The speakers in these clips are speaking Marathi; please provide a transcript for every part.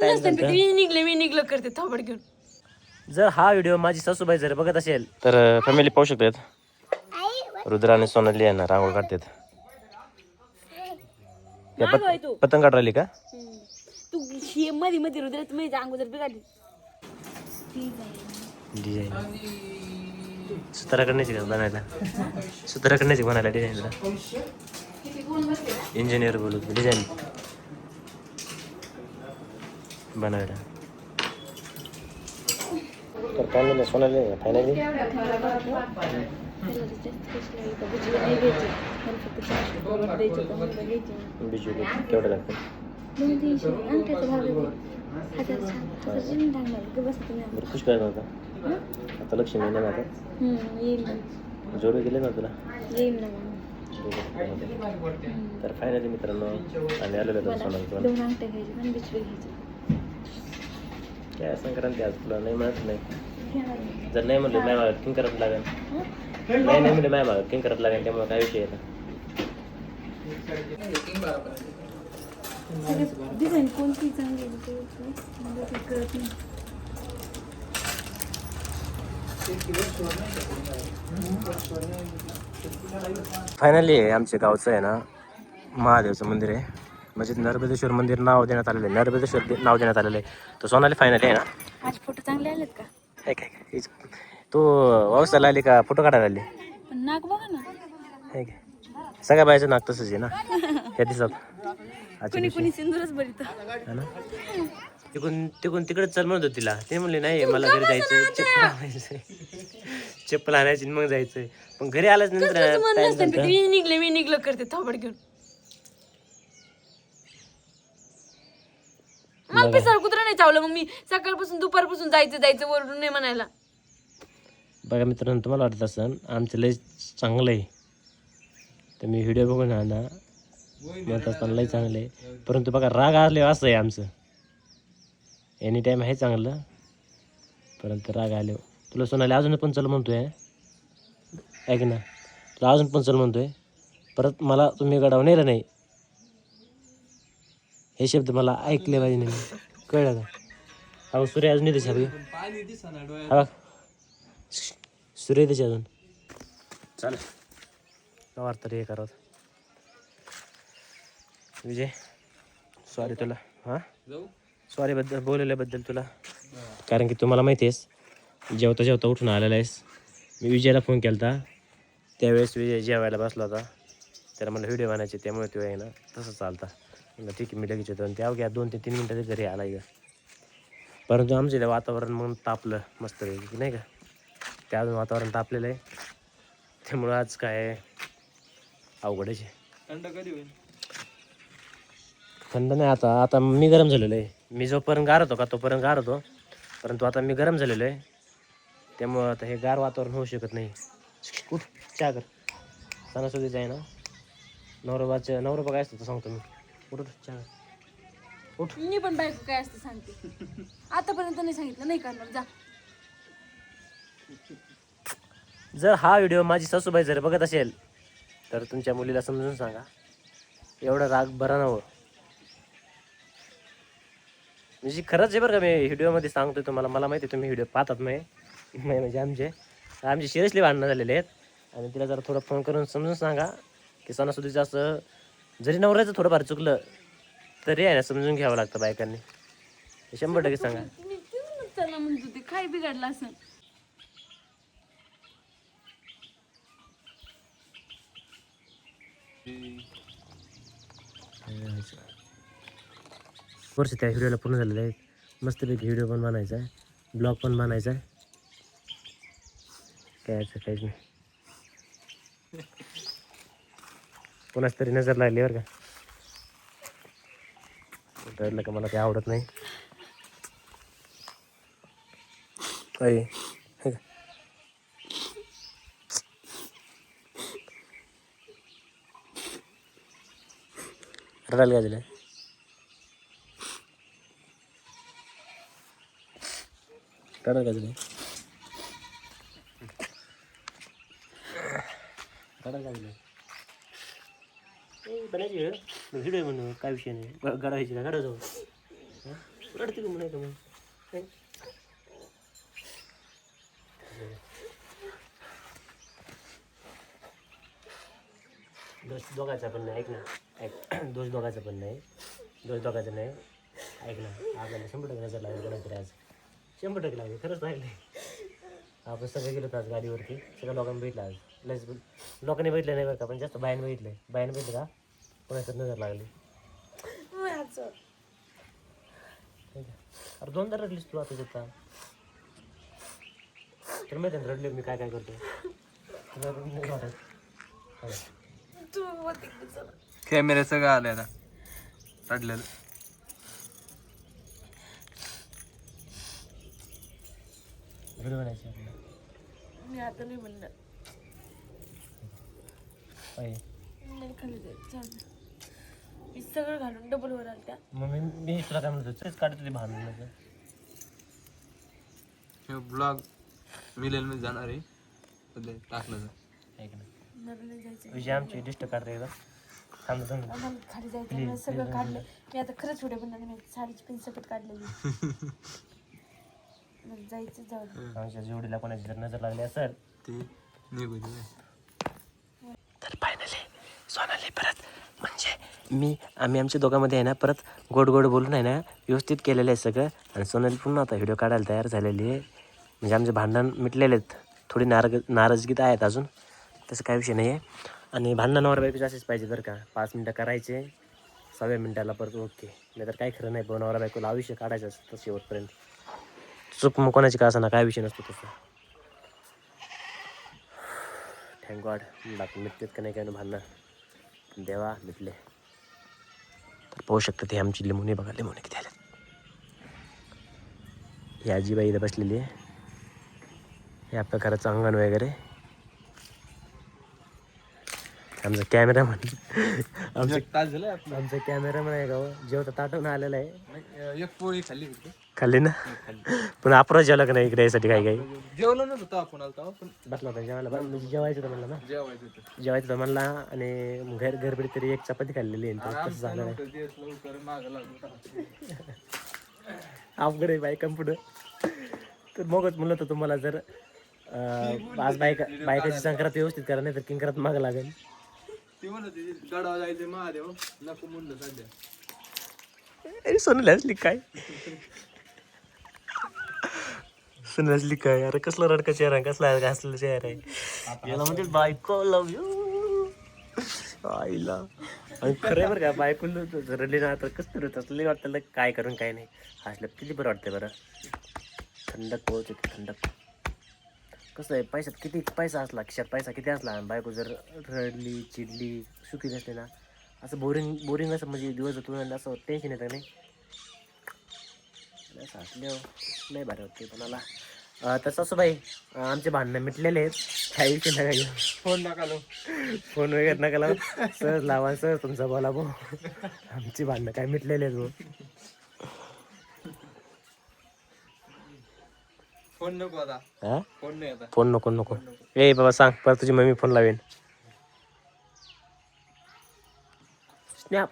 मी निघलं करते थांबड घेऊन. जर हा व्हिडिओ माझी सासूबाई जर बघत असेल तर फॅमिली पाहू शकतात. रुद्र आणि सोनाली यांना रांगोळ काढतात. पतंग काढ राहिली का? तू मध्ये मध्ये रुद्रात मी अगोदर बिघाडली. डिझाईन सुतारा करण्याची का बनायला? सुतारा करण्याची बनायला डिझाईनला इंजिनियर बोलू डिझाईन बनायला. तर फायनली सोनाली फायनली बिजू केवढं लागतं? बरं खुश काय नव्हता आता लक्ष्मी नाही माझं जोडवे गेले ना तुला. तर फायनली मित्रांनो आम्ही आलेलो होतो सोनाली. काय संक्रांती आज तुला नाही म्हणत नाही. जर नाही म्हणलं नाही मागत किंग करत लागेल. नाही नाही म्हणजे नाही मागत किंग करत लागेल. त्यामुळे काय विषय येतं. डिझाईन कोणती चांगली कळत नाही. फायनली आमच्या गावचं आहे ना महादेवचं मंदिर आहे. म्हणजे नर्मदेश्वर मंदिर नाव देण्यात आलेलं आहे. नर्मदेश्वर नाव देण्यात आलेलं आहे. तो सोनाली फायनली आहे ना. माझे फोटो चांगले आलेत का? काय काय तू वावसाला आली का फोटो काढायला आली? पण नाक बघा ना. काय काय सगळ्या बायचं नाक तसंच आहे ना ह्या दिवसात. कोणी कोणी सिंदूरच बरीत ना तिकून तिकून तिकडे चल म्हणत होती तिला. ते म्हणले नाही मला घरी जायचंय चप्पल आणायचंय. चप्पल आणायची मग जायचंय. पण घरी आल्याच नंतर मी निघलं करते थांबड घेऊन. मला पिसाळ कुत्रा नाही चावलं. मग मी सकाळपासून दुपारपासून जायचं वरडून नाही म्हणायला. बघा मित्रांनो तुम्हाला वाटत असं आमचं लय चांगलं आहे तर मी व्हिडिओ बघून ना म्हणत असताना लय चांगलं आहे. परंतु बघा राग आले असं आहे आमचं. एनी टाईम आहे चांगलं परंतु राग आले. तुला सोनाली अजून पण चल म्हणतोय ऐक ना. तुला अजून पण चल म्हणतोय. परत मला तुम्ही गडावर नेलं नाही हे शब्द मला ऐकले पाहिजे नाही. कळलं का? हा सूर्य अजून येते हा सूर्य येते अजून चालेल का वाटतं रे हे करत. विजय सॉरी तुला हां सॉरी बोलल्याबद्दल तुला. कारण की तुम्हाला माहिती आहेस जेवता जेवता उठून आलेला आहेस. मी विजयला फोन केला होता त्यावेळेस विजय जेवायला बसला होता. त्याला मला व्हिडिओ बनायचे त्यामुळे तो आहे ना तसं चालता. ठीक आहे मी लगेच येतो. आणि त्या अवघ्या 2 ते 3 मिनटात घरी आला का. परंतु आमचे वातावरण मग तापलं मस्त की नाही का. त्या अजून वातावरण तापलेलं आहे त्यामुळं आज काय अवघडच आहे. थंड कधी होईल? थंड नाही आता मी गरम झालेलो आहे. मी जोपर्यंत गार होतो का तोपर्यंत गार होतो. परंतु आता मी गरम झालेलो आहे त्यामुळं आता हे गार वातावरण होऊ शकत नाही. उठ चहा कर. सणासुदीचं आहे ना नवरोबा काय असतं सांगतो मी. उठ चहा उठ. मी पण बायको काय असते सांगते. आतापर्यंत नाही सांगितलं नाही करणार जा. जर हा व्हिडिओ माझी सासूबाई जर बघत असेल तर तुमच्या मुलीला समजून सांगा एवढा राग बरा नव्हतं. म्हणजे खरंच आहे बरं का. मी व्हिडिओमध्ये सांगतोय तुम्हाला. मला माहिती आहे तुम्ही व्हिडिओ पाहतात म्हणजे आमचे सिरियसली भांडणं झालेले आहेत. आणि तिला जरा थोडं फोन करून समजून सांगा की सणासुदीचं असं जरी नवऱ्याचं थोडंफार चुकलं तरी आहे ना समजून घ्यावं लागतं बायकांनी. 100% सांगा. चला म्हणतो ते काय बिघडलं असं. वर्ष त्या व्हिडिओला पूर्ण झालेलं आहे. मस्तपैकी व्हिडिओ पण बनायचा आहे. ब्लॉग पण बनायचा आहे. काय असं काहीच नाही. कोणाच तरी नजर लागली बरं का. ठरलं का मला ते आवडत नाही. काही रडायला काय झालं? रडायला काय झालं? रडायला काय झालं? बनायची व्हिडिओ म्हणून काय विषय नाही. गडायची का गडा जाऊ रडते का म्हणायचं मग दोष दोघायचा पण नाही. ऐक ना, ऐक, दोष दोघायचा पण नाही, दोष दोघायचा नाही. ऐक ना, आपल्याला 100% नजर लागेल कोणातरी आज, 100% लागेल. खरंच लागले. आपण सगळे गेलो आज गाडीवरती, सगळ्या लोकांनी बघितलं आज. लस लोकांनी बघितलं नाही बरं का, पण जास्त बायाने बघितलं. बायाने बघितलं का कोणाचं नजर लागली. अरे 2दा रडलीस तू आता तिथं. तर माहिती ना रडले मी काय काय करतो. कॅमेरा सगळं आलंय आता काढलेलं. व्हिडिओ बनायची मी आता नाही म्हणणार. नाही खाली जायचं. मी सगळं घालून डबल वर आल त्या. मग मी तुला काय म्हणतो तेच काढत होते भांडण. हे ब्लॉग मिळेल मी जाणार आहे टाकलं तर. ऐक ना, मला नाही जायचं. विजय आमची लिस्ट काढते एकदा. थांब थांब. आम्हाला खाली जायचं. मला सगळं काढलं. मी आता खरंच व्हिडिओ बनणार नाही. मी साडीची पिन सकट काढलेली. मला जायचं जाऊ दे. आमच्या जोडीला कोणाची जर नजर लागली असेल ते निघू दे. तर फायनली सोनाली परत म्हणजे आम्ही आमच्या दोघांमध्ये आहे ना परत गोड गोड बोलून आहे ना व्यवस्थित केलेलं आहे सगळं. आणि सोनाली पुन्हा आता व्हिडिओ काढायला तयार झालेली आहे. म्हणजे आमचे भांडण मिटलेले आहेत. थोडी नाराजगीत आहेत अजून, तसं काही विषय नाही आहे. आणि भांडणावर बायकोच असेच पाहिजे बरं का. 5 मिनटं करायचे, 6व्या मिनटाला परत ओके. नाही तर काही खरं नाही. नवरा बायकोला आयुष्य काढायचं असतं शेवटपर्यंत. चूक मग कोणाची का असं काय विषय नसतो तसं. थँक गॉड मिटतेत का नाही काय भांडणं. देवा मिटले. तर पाहू शकतात हे आमची लिमोनी बघा. लिमोनी किती आले. ही आजीबाई इथं बसलेली आहे. हे आपलं घराचं अंगण वगैरे. आमचा कॅमेरामन तास झालं आपलं. आमचा कॅमेरामन आहे का जेवता ताटवून आलेला आहे. एक पोळी खाल्ली होती. खाल्ली ना. पण अप्रोच जेवला का नाही इकडे यासाठी काही काही जेवलो नव्हतं आपण आलता पण बसला होता जेवायला. म्हणजे जेवायचं होतं म्हणलं ना. जेवायचं होतं. जेवायचं होतं म्हणला. आणि घरबडी तरी एक चपाती खाल्लेली आहे. तसं झालं नाही. दिवस लवकर मागं लागलो. अवघड आहे बायकां पुढं. तर मगच म्हणलं होतं तुम्हाला जर आज बायकाची संक्रांत व्यवस्थित करा, नाही तर किंक्रांत मागं लागेल. ती म्हणत गडावर जायचं महादेव नको म्हणलं सध्या. अरे सोनली असली काय. सोनली असली काय. अरे कसला रडका चेहरा, कसला हसलेला चेहरा आहे. याला म्हणजे बायको लव यू आईला. आणि खरं बरं का बायको रडली ना तर कसं तरी तसलं वाटतं काय करून काय नाही. हसलं किती बरं वाटतं बरं. थंडक पोहोचते थंडक. कसं आहे पैशात किती पैसा असला, खिशात पैसा किती असला, बायको जर रडली चिडली सुखी नसते ना असं बोरिंग असं म्हणजे दिवस जातो असं टेन्शन येतं नाही. असं असल्यावर नाही भारी वाटते कोणाला. तसं असं बाई आमचे भांडणं मिटलेले आहेत. काही विषय नका घेऊ. फोन नका लो. फोन वगैरे नका लावू. सहज लावा सहज तुमचा बोला भाऊ. आमची भांडणं काय मिटलेले आहेत भाऊ. फोन नको आता. हा फोन नाही आता. फोन नको. ए बाबा सांग परत तुझी मम्मी फोन लावेन.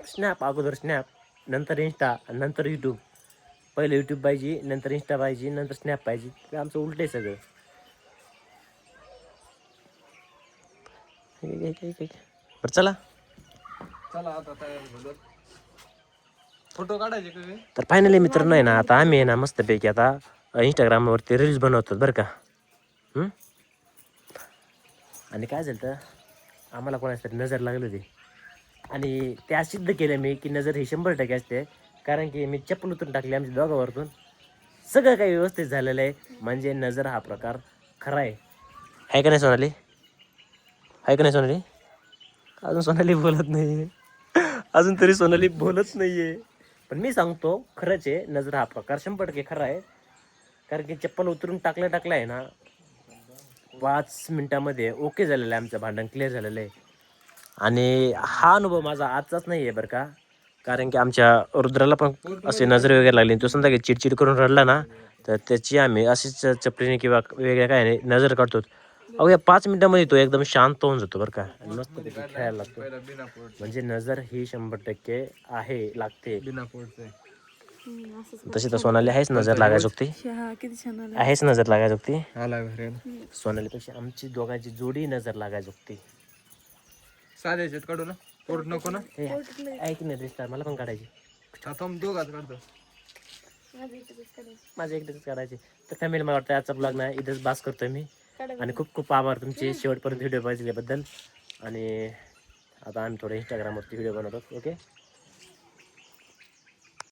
स्नॅप अगोदर स्नॅप, नंतर इंस्टा, नंतर यूट्यूब. पहिलं यूट्यूब पाहिजे, नंतर इंस्टा पाहिजे, नंतर स्नॅप पाहिजे. ते आमचं उलट आहे सगळं. बरं चला आता तयार झालो. फोटो काढायचे का काय? तर फायनली मित्रांनो आहे ना आता आम्ही आहे ना मस्तपैकी आता इंस्टाग्रामवरती रील्स बनवतो बरं का. आणि काय झालं तर आम्हाला कोणाची तरी नजर लागली होती. आणि त्या सिद्ध केलं मी की नजर ही 100% असते. कारण की मी चप्पल उतरून टाकली आमच्या दोघांवरतून. सगळं काही व्यवस्थित झालेलं आहे. म्हणजे नजर हा प्रकार खरा आहे का नाही सोनाली. आहे का नाही सोनाली. अजून सोनाली बोलत नाही. अजून तरी सोनाली बोलत नाही आहे. पण मी सांगतो खरंच आहे. नजर हा प्रकार 100% खरा आहे. कारण की चप्पल उतरून टाकलं आहे ना 5 मिनटामध्ये ओके झालेलं आहे. आमचं भांडण क्लिअर झालेलं आहे. आणि हा अनुभव माझा आजचाच नाही आहे बरं का. कारण की आमच्या रुद्राला पण असे नजर वगैरे लागली. तो समजा की चिडचिड करून रडला ना तर त्याची आम्ही अशीच चपलीने किंवा वेगळ्या काय नाही नजर काढतो. अहो या 5 मिनटामध्ये तो एकदम शांत होऊन जातो बरं का. आणि मस्त खेळायला लागतो. पहिला बिना पोट. म्हणजे नजर ही 100% आहे लागते. बिना पोटचं आहे. असंच तशी तर सोनाली आहेच नजर लागायचोगती, हा किती छान आलं. आहेच नजर लागायचोगती. आला घरी सोनालीपेक्षा आमची दोघांची जोडी नजर लागायचोगती. साध्या याच्यात काढू ना, पोट नको ना. हे ऐक ना दिसतात मला पण काढायची, आता दोघात काढतो. माझ्या एकटेच काढायची. तर फॅमिली मला वाटतं आजचा ब्लॉग ना इथंच बास करतोय मी. आणि खूप खूप आभार तुमचे शेवटपर्यंत व्हिडिओ पाहिल्याबद्दल. आणि आता आम्ही थोडं इंस्टाग्रामवरती व्हिडिओ बनवतो. ओके.